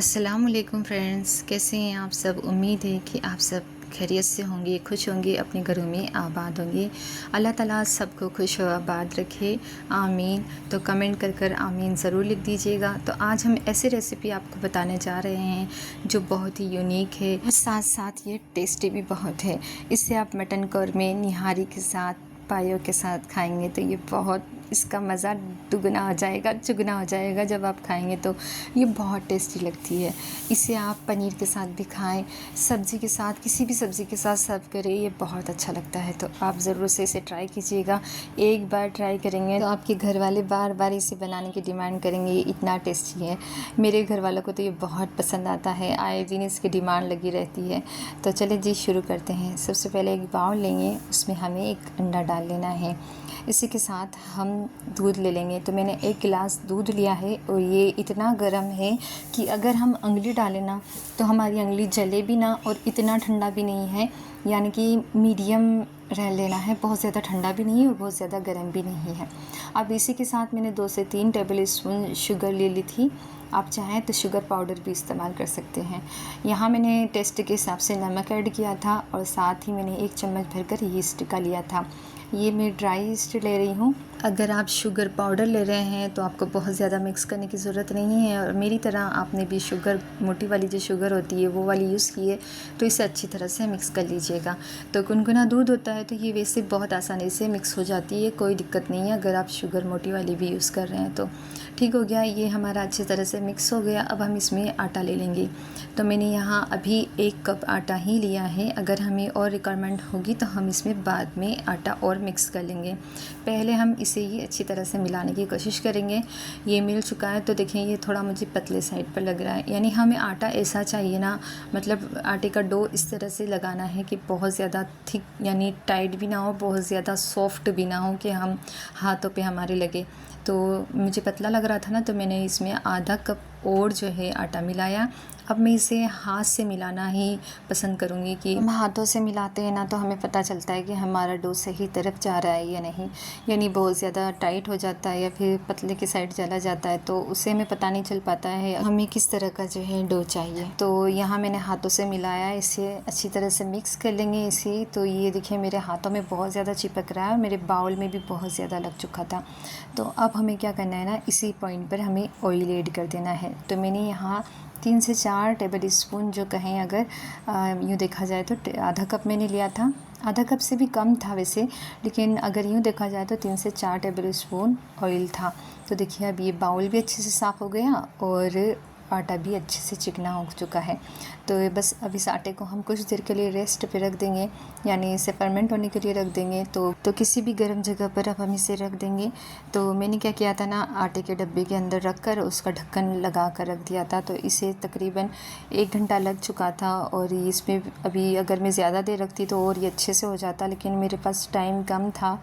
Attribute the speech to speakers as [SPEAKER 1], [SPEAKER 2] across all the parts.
[SPEAKER 1] अस्सलामुअलैकुम फ्रेंड्स, कैसे हैं आप सब। उम्मीद है कि आप सब खैरियत से होंगे, खुश होंगे, अपने घरों में आबाद होंगे। अल्लाह ताला सबको खुश और आबाद रखे, आमीन। तो कमेंट कर कर आमीन ज़रूर लिख दीजिएगा। तो आज हम ऐसी रेसिपी आपको बताने जा रहे हैं जो बहुत ही यूनिक है, साथ साथ ये टेस्टी भी बहुत है। इससे आप मटन कौरमे निहारी के साथ, पायों के साथ खाएंगे तो ये बहुत, इसका मज़ा दुगना हो जाएगा, चुगना हो जाएगा। जब आप खाएंगे तो ये बहुत टेस्टी लगती है। इसे आप पनीर के साथ भी खाएं, सब्ज़ी के साथ, किसी भी सब्ज़ी के साथ सर्व करें, ये बहुत अच्छा लगता है। तो आप ज़रूर से इसे ट्राई कीजिएगा। एक बार ट्राई करेंगे तो आपके घर वाले बार बार इसे बनाने की डिमांड करेंगे, ये इतना टेस्टी है। मेरे घर वालों को तो ये बहुत पसंद आता है, आए दिन इसकी डिमांड लगी रहती है। तो चलिए जी शुरू करते हैं। सबसे पहले एक बाउल लेंगे, उसमें हमें एक अंडा डाल लेना है। इसी के साथ हम दूध ले लेंगे। तो मैंने 1 गिलास दूध लिया है और ये इतना गर्म है कि अगर हम उंगली डालें ना तो हमारी उंगली जले भी ना, और इतना ठंडा भी नहीं है, यानी कि मीडियम रह लेना है। बहुत ज़्यादा ठंडा भी नहीं है और बहुत ज़्यादा गर्म भी नहीं है। अब इसी के साथ मैंने 2 से 3 टेबल स्पून शुगर ले ली थी। आप चाहें तो शुगर पाउडर भी इस्तेमाल कर सकते हैं। यहाँ मैंने टेस्ट के हिसाब से नमक ऐड किया था और साथ ही मैंने 1 चम्मच भरकर यीस्ट का लिया था। ये मैं ड्राई यीस्ट ले रही हूँ। अगर आप शुगर पाउडर ले रहे हैं तो आपको बहुत ज़्यादा मिक्स करने की ज़रूरत नहीं है, और मेरी तरह आपने भी शुगर, मोटी वाली जो शुगर होती है वो वाली यूज़ की है, तो इसे अच्छी तरह से मिक्स कर लीजिएगा। तो गुनगुना दूध होता है तो ये वैसे बहुत आसानी से मिक्स हो जाती है, कोई दिक्कत नहीं है। अगर आप शुगर मोटी वाली भी यूज़ कर रहे हैं तो ठीक हो गया। ये हमारा अच्छी तरह से मिक्स हो गया। अब हम इसमें आटा ले लेंगे। तो मैंने यहाँ अभी 1 कप आटा ही लिया है। अगर हमें और रिक्वायरमेंट होगी तो हम इसमें बाद में आटा और मिक्स कर लेंगे। पहले हम इसे ही अच्छी तरह से मिलाने की कोशिश करेंगे। ये मिल चुका है तो देखें, ये थोड़ा मुझे पतले साइड पर लग रहा है, यानी हमें आटा ऐसा चाहिए ना, मतलब आटे का डो इस तरह से लगाना है कि बहुत ज़्यादा थिक यानी टाइट भी ना हो, बहुत ज़्यादा सॉफ्ट भी ना हो कि हम हाथों पे हमारे लगे। तो मुझे पतला लग रहा था ना, तो मैंने इसमें आधा कप और जो है आटा मिलाया। अब मैं इसे हाथ से मिलाना ही पसंद करूँगी कि हम हाथों से मिलाते हैं ना तो हमें पता चलता है कि हमारा डो सही तरफ जा रहा है या नहीं, यानी बहुत ज़्यादा टाइट हो जाता है या फिर पतले की साइड चला जाता है, तो उससे हमें पता नहीं चल पाता है हमें किस तरह का जो है डो चाहिए। तो यहाँ मैंने हाथों से मिलाया, इसे अच्छी तरह से मिक्स कर लेंगे इसे। तो ये देखिए मेरे हाथों में बहुत ज़्यादा चिपक रहा है और मेरे बाउल में भी बहुत ज़्यादा लग चुका था। तो अब हमें क्या करना है ना, इसी पॉइंट पर हमें ऑयल ऐड कर देना है। तो मैंने यहाँ 3 से 4 टेबल स्पून जो कहें, अगर यूँ देखा जाए तो आधा कप मैंने लिया था। आधा कप से भी कम था वैसे, लेकिन अगर यूँ देखा जाए तो 3 से 4 टेबल स्पून ऑयल था। तो देखिए अब ये बाउल भी अच्छे से साफ़ हो गया और आटा भी अच्छे से चिकना हो चुका है। तो बस अब इस आटे को हम कुछ देर के लिए रेस्ट पे रख देंगे, यानी इसे फर्मेंट होने के लिए रख देंगे। तो किसी भी गर्म जगह पर अब हम इसे रख देंगे। तो मैंने क्या किया था ना, आटे के डब्बे के अंदर रख कर उसका ढक्कन लगा कर रख दिया था। तो इसे तकरीबन 1 घंटा लग चुका था, और इसमें अभी अगर मैं ज़्यादा देर रखती तो और ये अच्छे से हो जाता, लेकिन मेरे पास टाइम कम था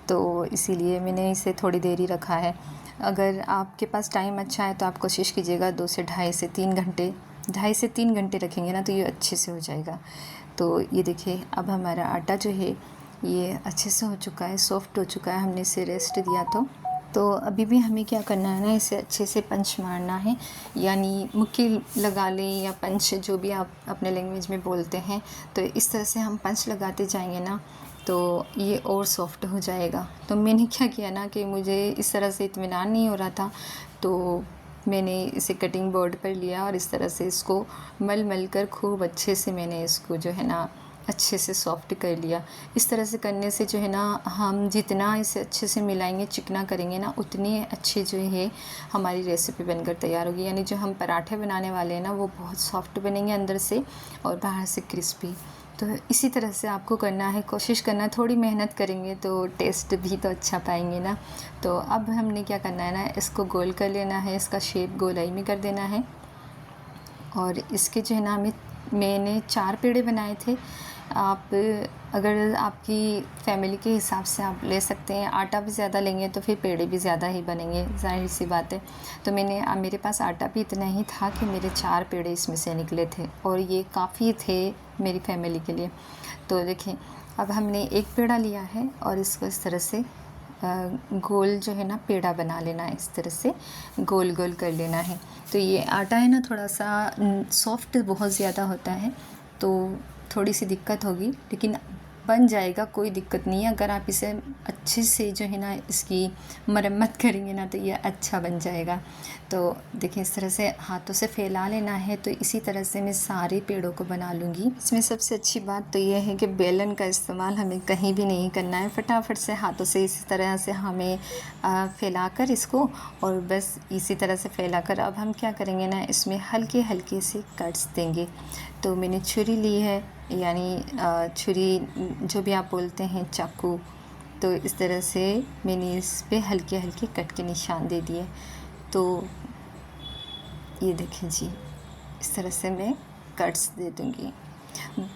[SPEAKER 1] तो इसीलिए मैंने इसे थोड़ी देर ही रखा है। अगर आपके पास टाइम अच्छा है तो आप कोशिश कीजिएगा 2 से ढाई से 3 घंटे, 2.5 से 3 घंटे रखेंगे ना तो ये अच्छे से हो जाएगा। तो ये देखिए अब हमारा आटा जो है ये अच्छे से हो चुका है, सॉफ्ट हो चुका है, हमने इसे रेस्ट दिया। तो अभी भी हमें क्या करना है ना, इसे अच्छे से पंच मारना है, यानी मुक्की लगा लें या पंच, जो भी आप अपने लैंग्वेज में बोलते हैं। तो इस तरह से हम पंच लगाते जाएंगे ना तो ये और सॉफ्ट हो जाएगा। तो मैंने क्या किया ना कि मुझे इस तरह से इत्मीनान नहीं हो रहा था, तो मैंने इसे कटिंग बोर्ड पर लिया और इस तरह से इसको मल मल कर खूब अच्छे से मैंने इसको जो है ना अच्छे से सॉफ्ट कर लिया। इस तरह से करने से जो है ना, हम जितना इसे अच्छे से मिलाएंगे, चिकना करेंगे ना, उतनी अच्छी जो है हमारी रेसिपी बनकर तैयार होगी। यानी जो हम पराठे बनाने वाले हैं ना वो बहुत सॉफ्ट बनेंगे अंदर से और बाहर से क्रिस्पी। तो इसी तरह से आपको करना है, कोशिश करना है, थोड़ी मेहनत करेंगे तो टेस्ट भी तो अच्छा पाएंगे ना। तो अब हमने क्या करना है ना, इसको गोल कर लेना है, इसका शेप गोलाई में कर देना है। और इसके जो है ना मैंने 4 पेड़े बनाए थे। आप अगर आपकी फ़ैमिली के हिसाब से आप ले सकते हैं, आटा भी ज़्यादा लेंगे तो फिर पेड़े भी ज़्यादा ही बनेंगे, ज़ाहिर सी बात है। तो मेरे पास आटा भी इतना ही था कि मेरे 4 पेड़े इसमें से निकले थे, और ये काफ़ी थे मेरी फ़ैमिली के लिए। तो देखिए अब हमने 1 पेड़ा लिया है और इसको इस तरह से गोल जो है ना पेड़ा बना लेना है, इस तरह से गोल गोल कर लेना है। तो ये आटा है ना थोड़ा सा सॉफ्ट बहुत ज़्यादा होता है, तो थोड़ी सी दिक्कत होगी, लेकिन बन जाएगा, कोई दिक्कत नहीं है। अगर आप इसे अच्छे से जो है ना इसकी मरम्मत करेंगे ना तो ये अच्छा बन जाएगा। तो देखिए इस तरह से हाथों से फैला लेना है। तो इसी तरह से मैं सारे पेड़ों को बना लूँगी। इसमें सबसे अच्छी बात तो ये है कि बेलन का इस्तेमाल हमें कहीं भी नहीं करना है, फटाफट से हाथों से इसी तरह से हमें फैलाकर इसको, और बस इसी तरह से फैलाकर अब हम क्या करेंगे ना, इसमें हल्के हल्के से कट्स देंगे। तो मैंने छुरी ली है, यानी छुरी जो भी आप बोलते हैं, चाकू। तो इस तरह से मैंने इस पे हल्के हल्के कट के निशान दे दिए। तो ये देखें जी, इस तरह से मैं कट्स दे दूँगी।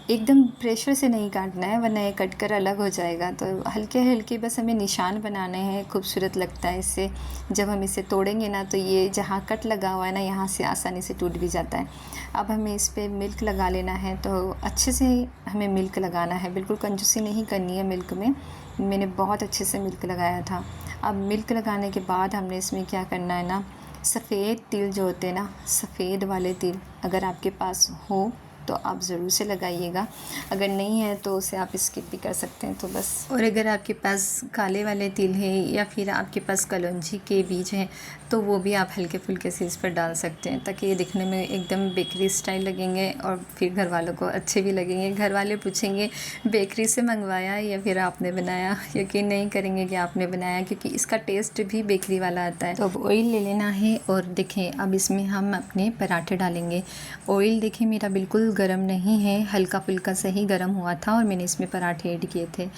[SPEAKER 1] एकदम प्रेशर से नहीं काटना है, वरना ये कट कर अलग हो जाएगा। तो हल्के हल्के बस हमें निशान बनाने हैं, खूबसूरत लगता है इससे। जब हम इसे तोड़ेंगे ना तो ये जहाँ कट लगा हुआ है ना, यहाँ से आसानी से टूट भी जाता है। अब हमें इस पर मिल्क लगा लेना है। तो अच्छे से हमें मिल्क लगाना है, बिल्कुल कंजूसी नहीं करनी है मिल्क में। मैंने बहुत अच्छे से मिल्क लगाया था। अब मिल्क लगाने के बाद हमने इसमें क्या करना है ना, सफ़ेद तिल जो होते हैं ना, सफ़ेद वाले तिल अगर आपके पास हो तो आप ज़रूर से लगाइएगा, अगर नहीं है तो उसे आप स्किप भी कर सकते हैं। तो बस, और अगर आपके पास काले वाले तिल है या फिर आपके पास कलौंजी के बीज हैं तो वो भी आप हल्के फुल्के से इस पर डाल सकते हैं, ताकि ये दिखने में एकदम बेकरी स्टाइल लगेंगे और फिर घर वालों को अच्छे भी लगेंगे। घर वाले पूछेंगे बेकरी से मंगवाया या फिर आपने बनाया, यकीन नहीं करेंगे कि आपने बनाया, क्योंकि इसका टेस्ट भी बेकरी वाला आता है। तो अब ऑयल ले लेना है और देखें अब इसमें हम अपने पराठे डालेंगे। ऑयल देखें मेरा बिल्कुल गरम नहीं है, हल्का फुल्का से ही गरम हुआ था और मैंने इसमें पराठे ऐड किए थे,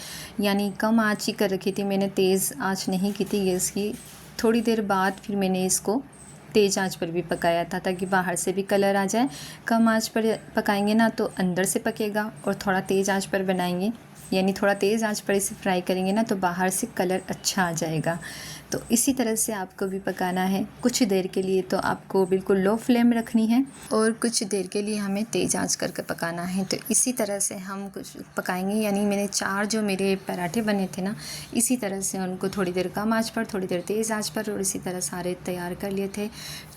[SPEAKER 1] यानी कम आंच ही कर रखी थी मैंने, तेज़ आंच नहीं की थी गैस की। थोड़ी देर बाद फिर मैंने इसको तेज़ आंच पर भी पकाया था, ताकि बाहर से भी कलर आ जाए। कम आंच पर पकाएंगे ना तो अंदर से पकेगा, और थोड़ा तेज़ आंच पर बनाएंगे, यानी थोड़ा तेज़ आंच पर इसे फ्राई करेंगे ना तो बाहर से कलर अच्छा आ जाएगा। तो इसी तरह से आपको भी पकाना है कुछ देर के लिए। तो आपको बिल्कुल लो फ्लेम रखनी है और कुछ देर के लिए हमें तेज़ आंच करके पकाना है। तो इसी तरह से हम कुछ पकाएंगे, यानी मैंने 4 जो मेरे पराठे बने थे ना, इसी तरह से उनको थोड़ी देर कम आंच पर, थोड़ी देर तेज़ आंच पर, और इसी तरह सारे तैयार कर लिए थे।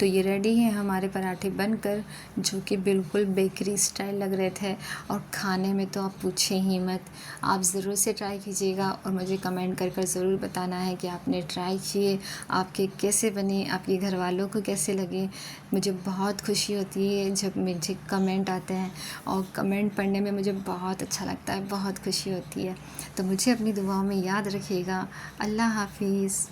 [SPEAKER 1] तो ये रेडी है हमारे पराठे बनकर, जो कि बिल्कुल बेकरी स्टाइल लग रहे थे, और खाने में तो आप पूछें ही मत। आप ज़रूर से ट्राई कीजिएगा और मुझे कमेंट कर कर ज़रूर बताना है कि आपने ट्राई किए, आपके कैसे बने, आपके घर वालों को कैसे लगे। मुझे बहुत खुशी होती है जब मुझे कमेंट आते हैं, और कमेंट पढ़ने में मुझे बहुत अच्छा लगता है, बहुत खुशी होती है। तो मुझे अपनी दुआओं में याद रखिएगा। अल्लाह हाफिज़।